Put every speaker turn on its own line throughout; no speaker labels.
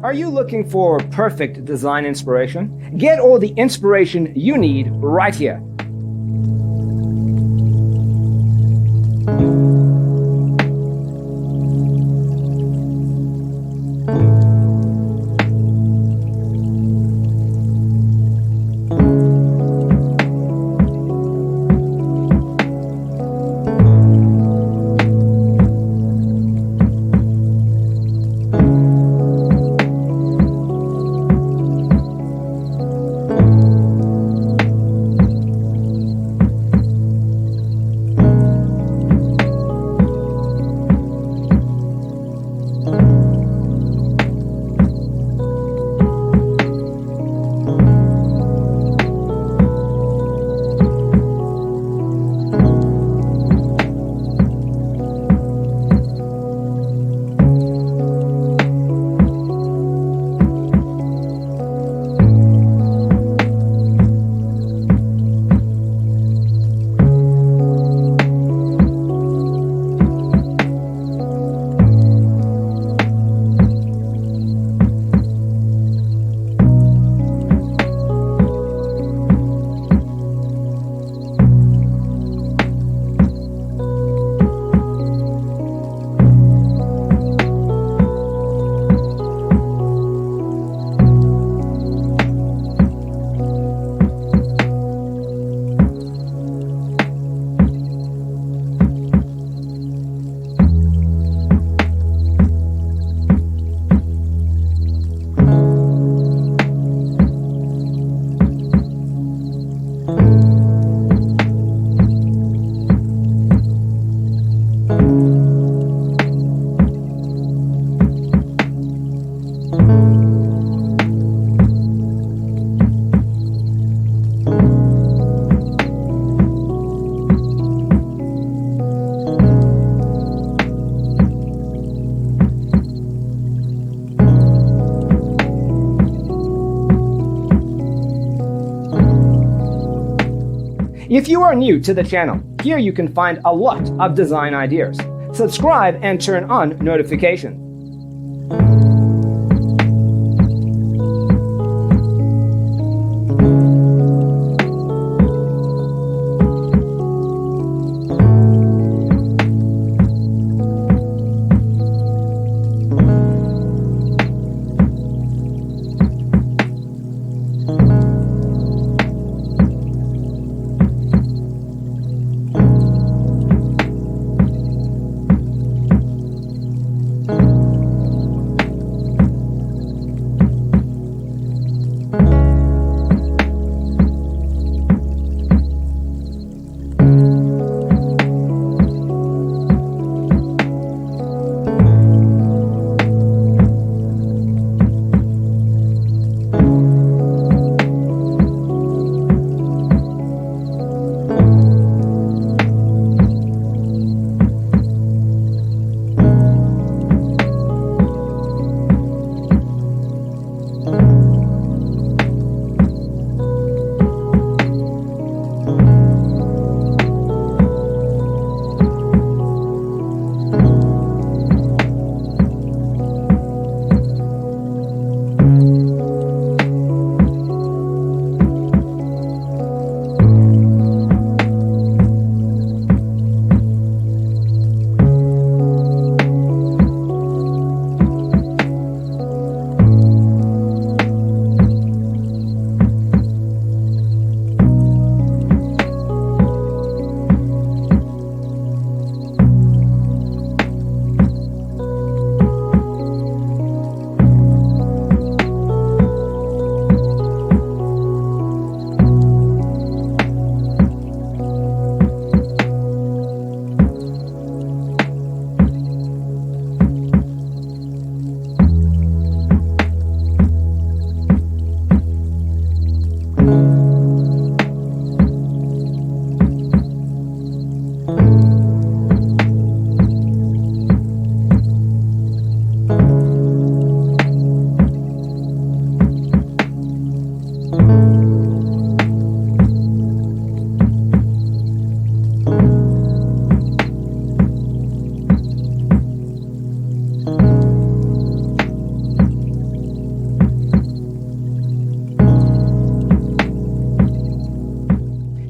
Are you looking for perfect design inspiration? Get all the inspiration you need right here. If you are new to the channel, here you can find a lot of design ideas. Subscribe and turn on notifications.
you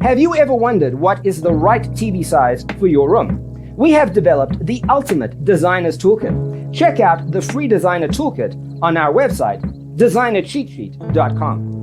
Have you ever wondered what is the right TV size for your room? We have developed the ultimate designer's toolkit. Check out the free designer toolkit on our website, designercheatsheet.com.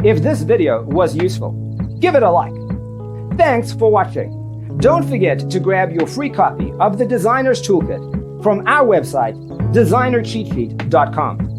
If this video was useful, give it a like. Thanks for watching. Don't forget to grab your free copy of the Designer's Toolkit from our website, designercheatsheet.com.